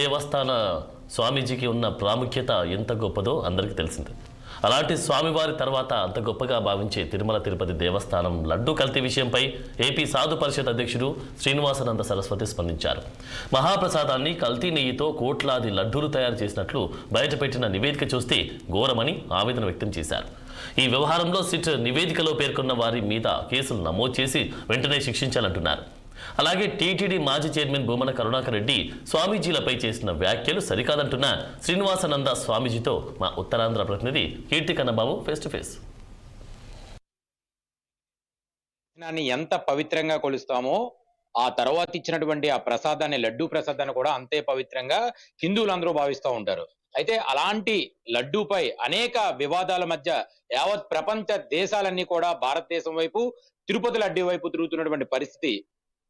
దేవస్థాన స్వామీజీకి ఉన్న ప్రాముఖ్యత ఎంత గొప్పదో అందరికీ తెలిసిందే. అలాంటి స్వామివారి తర్వాత అంత గొప్పగా భావించే తిరుమల తిరుపతి దేవస్థానం లడ్డూ కల్తీ విషయంపై ఏపీ సాధు పరిషత్ అధ్యక్షుడు శ్రీనివాసానంద సరస్వతి స్పందించారు. మహాప్రసాదాన్ని కల్తీ నెయ్యితో కోట్లాది లడ్డూలు తయారు చేసినట్లు బయటపెట్టిన నివేదిక చూస్తే ఘోరమని ఆవేదన వ్యక్తం చేశారు. ఈ వ్యవహారంలో సిట్ నివేదికలో పేర్కొన్న వారి మీద కేసులు నమోదు చేసి వెంటనే శిక్షించాలంటున్నారు. అలాగే టీటీడీ మాజీ చైర్మన్ భూమన కరుణాకర్ రెడ్డి స్వామీజీలపై చేసిన వ్యాఖ్యలు సరికాదంటున్న శ్రీనివాసానంద స్వామీజీతో మా ఉత్తరాంధ్ర ప్రతినిధి కీర్తి కన్నబాబు ఫేస్ టు ఫేస్. ఎంత పవిత్రంగా కొలుస్తామో ఆ తర్వాత ఇచ్చినటువంటి ఆ ప్రసాదాన్ని, లడ్డూ ప్రసాదాన్ని కూడా అంతే పవిత్రంగా హిందువులందరూ భావిస్తూ ఉంటారు. అయితే అలాంటి లడ్డూపై అనేక వివాదాల మధ్య యావత్ ప్రపంచ దేశాలన్నీ కూడా భారతదేశం వైపు, తిరుపతి లడ్డూ వైపు తిరుగుతున్నటువంటి పరిస్థితి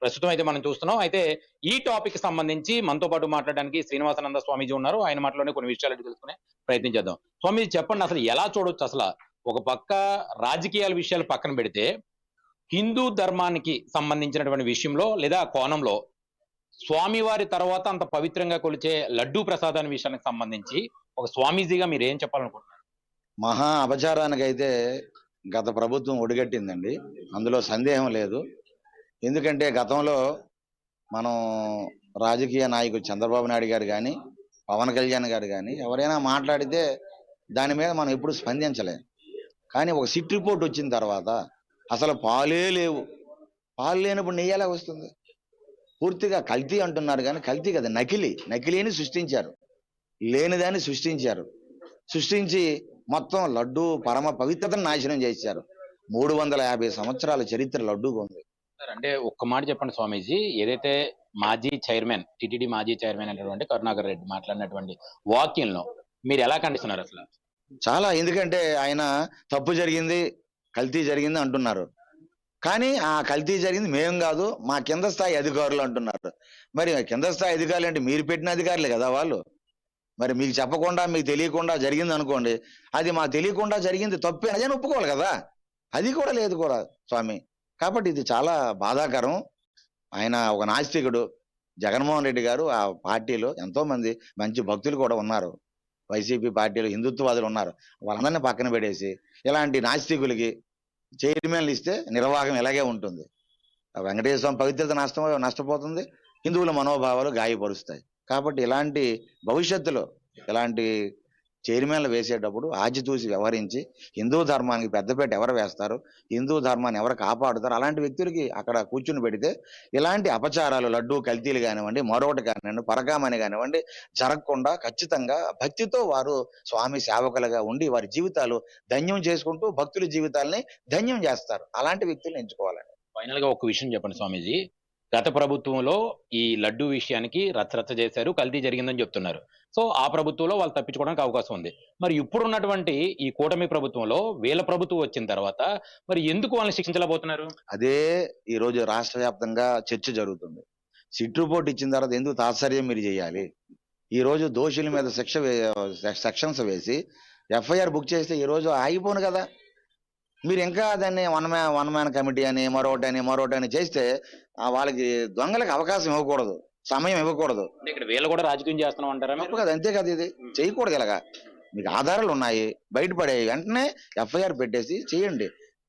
ప్రస్తుతం అయితే మనం చూస్తున్నాం. అయితే ఈ టాపిక్ సంబంధించి మనతో పాటు మాట్లాడడానికి శ్రీనివాసానంద స్వామీజీ ఉన్నారు. ఆయన మాటలోనే కొన్ని విషయాలు తెలుసుకునే ప్రయత్నం చేద్దాం. స్వామీజీ చెప్పండి, అసలు ఎలా చూడొచ్చు? అసలు ఒక పక్క రాజకీయాల విషయాలు పక్కన పెడితే హిందూ ధర్మానికి సంబంధించినటువంటి విషయంలో లేదా కోణంలో స్వామివారి తర్వాత అంత పవిత్రంగా కొలిచే లడ్డూ ప్రసాదాన్ని విషయానికి సంబంధించి ఒక స్వామీజీగా మీరు ఏం చెప్పాలనుకుంటున్నారు? మహా అపచారానికైతే గత ప్రభుత్వం ఒడిగట్టిందండి, అందులో సందేహం లేదు. ఎందుకంటే గతంలో మనం రాజకీయ నాయకులు చంద్రబాబు నాయుడు గారు కానీ, పవన్ కళ్యాణ్ గారు కానీ ఎవరైనా మాట్లాడితే దాని మీద మనం ఎప్పుడు స్పందించలేం. కానీ ఒక సిట్ రిపోర్ట్ వచ్చిన తర్వాత అసలు పాలే లేవు, పాలు లేనప్పుడు నెయ్యి ఎలా వస్తుంది? పూర్తిగా కల్తీ అంటున్నారు, కానీ కల్తీ కదా, నకిలీని సృష్టించారు, లేనిదాన్ని సృష్టించి మొత్తం లడ్డు పరమ పవిత్రతను నాశనం చేశారు. 350 సంవత్సరాల చరిత్ర లడ్డూకు ఉంది. అంటే ఒక్క మాట చెప్పండి స్వామీజీ, ఏదైతే మాజీ చైర్మన్, టిటిడి మాజీ చైర్మన్ అయినటువంటి కరుణాకర్ రెడ్డి మాట్లాడినటువంటి వాక్యంలో మీరు ఎలా ఖండిస్తున్నారు? అసలు చాలా, ఎందుకంటే ఆయన తప్పు జరిగింది, కల్తీ జరిగింది అంటున్నారు, కానీ ఆ కల్తీ జరిగింది మేము కాదు, మా కింద స్థాయి అధికారులు అంటున్నారు. మరి కింద స్థాయి అధికారులు అంటే మీరు పెట్టిన అధికారులే కదా వాళ్ళు. మరి మీకు చెప్పకుండా, మీకు తెలియకుండా జరిగింది అనుకోండి, అది మాకు తెలియకుండా జరిగింది తప్పే అని ఒప్పుకోవాలి కదా. అది కూడా లేదు కూడా స్వామి. కాబట్టి ఇది చాలా బాధాకరం. ఆయన ఒక నాస్తికుడు. జగన్మోహన్ రెడ్డి గారు ఆ పార్టీలో ఎంతో మంది మంచి భక్తులు కూడా ఉన్నారు, వైసీపీ పార్టీలో హిందుత్వవాదులు ఉన్నారు. వాళ్ళందరినీ పక్కన పెట్టేసి ఇలాంటి నాస్తికులకి చైర్మన్లు ఇస్తే నిర్వాహకం ఇలాగే ఉంటుంది. వెంకటేశ్వర స్వామి పవిత్రత నష్టపోతుంది, హిందువుల మనోభావాలు గాయపరుస్తాయి. కాబట్టి ఇలాంటి భవిష్యత్తులో ఇలాంటి చైర్మన్లు వేసేటప్పుడు ఆచితూసి వ్యవహరించి హిందూ ధర్మానికి పెద్దపేట ఎవరు వేస్తారు, హిందూ ధర్మాన్ని ఎవరు కాపాడుతారు, అలాంటి వ్యక్తులకి అక్కడ కూర్చుని పెడితే ఇలాంటి అపచారాలు, లడ్డూ కల్తీలు కానివ్వండి, మరొకటి కానివ్వండి, పరకామని కానివ్వండి జరగకుండా ఖచ్చితంగా భక్తితో వారు స్వామి సేవకులుగా ఉండి వారి జీవితాలు ధన్యం చేసుకుంటూ భక్తుల జీవితాలని ధన్యం చేస్తారు. అలాంటి వ్యక్తులను ఎంచుకోవాలండి. ఫైనల్ గా ఒక విషయం చెప్పండి స్వామీజీ, గత ప్రభుత్వంలో ఈ లడ్డూ విషయానికి రచ్చరచ్చ చేశారు, కల్తీ జరిగిందని చెప్తున్నారు. సో ఆ ప్రభుత్వంలో వాళ్ళు తప్పించుకోవడానికి అవకాశం ఉంది. మరి ఇప్పుడున్నటువంటి ఈ కూటమి ప్రభుత్వంలో వీళ్ళ ప్రభుత్వం వచ్చిన తర్వాత మరి ఎందుకు వాళ్ళని శిక్షించలేకపోతున్నారు? అదే ఈ రోజు రాష్ట్ర వ్యాప్తంగా చర్చ జరుగుతుంది. సిట్ రిపోర్ట్ ఇచ్చిన తర్వాత ఎందుకు తాత్సర్యం మీరు చేయాలి? ఈ రోజు దోషుల మీద సెక్షన్స్ వేసి ఎఫ్ఐఆర్ బుక్ చేస్తే ఈ రోజు ఆగిపోను కదా. మీరు ఇంకా దాన్ని వన్ మ్యాన్ కమిటీ అని మరొకటి చేస్తే వాళ్ళకి దొంగలకు అవకాశం ఇవ్వకూడదు, సమయం ఇవ్వకూడదు. ఇక్కడ వీళ్ళు కూడా రాజకీయం చేస్తున్నాం అంటారా? తప్పు కదా, అంతే కదా, ఇది చేయకూడదు. ఇలాగా మీకు ఆధారాలు ఉన్నాయి, బయటపడే వెంటనే ఎఫ్ఐఆర్ పెట్టేసి చేయండి.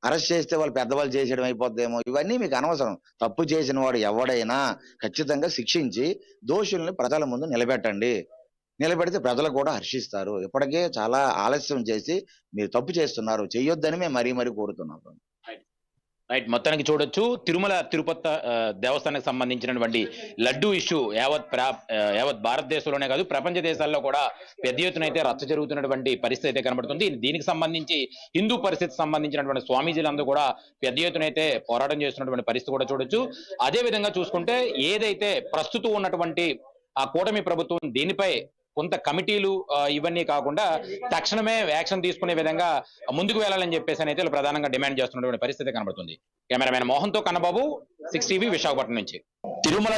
అరెస్ట్ చేస్తే వాళ్ళు పెద్దవాళ్ళు చేసేయడం అయిపోద్దేమో, ఇవన్నీ మీకు అనవసరం. తప్పు చేసిన వాడు ఎవడైనా ఖచ్చితంగా శిక్షించి దోషుల్ని ప్రజల ముందు నిలబెడితే ప్రజలు కూడా హర్షిస్తారు. ఇప్పటికే చాలా ఆలస్యం చేసి మీరు తప్పు చేస్తున్నారు, చేయొద్దని మేము మరీ కోరుతున్నాం. రైట్, మొత్తానికి చూడొచ్చు తిరుమల తిరుపతి దేవస్థానానికి సంబంధించినటువంటి లడ్డూ ఇష్యూ యావత్ భారతదేశంలోనే కాదు ప్రపంచ దేశాల్లో కూడా పెద్ద ఎత్తున అయితే రచ్చ జరుగుతున్నటువంటి పరిస్థితి అయితే కనబడుతుంది. దీనికి సంబంధించి హిందూ పరిస్థితికి సంబంధించినటువంటి స్వామీజీలందరూ కూడా పెద్ద ఎత్తున అయితే పోరాటం చేస్తున్నటువంటి పరిస్థితి కూడా చూడొచ్చు. అదే విధంగా చూసుకుంటే ఏదైతే ప్రస్తుతం ఉన్నటువంటి ఆ కూటమి ప్రభుత్వం దీనిపై కొంత కమిటీలు ఇవన్నీ కాకుండా తక్షణమే యాక్షన్ తీసుకునే విధంగా ముందుకు వెళ్లాలని చెప్పేసి అయితే ప్రధానంగా డిమాండ్ చేస్తున్నటువంటి పరిస్థితి కనబడుతుంది. కెమెరామెన్ మోహన్తో కన్నబాబు, 6 టీవీ, విశాఖపట్నం నుంచి. తిరుమల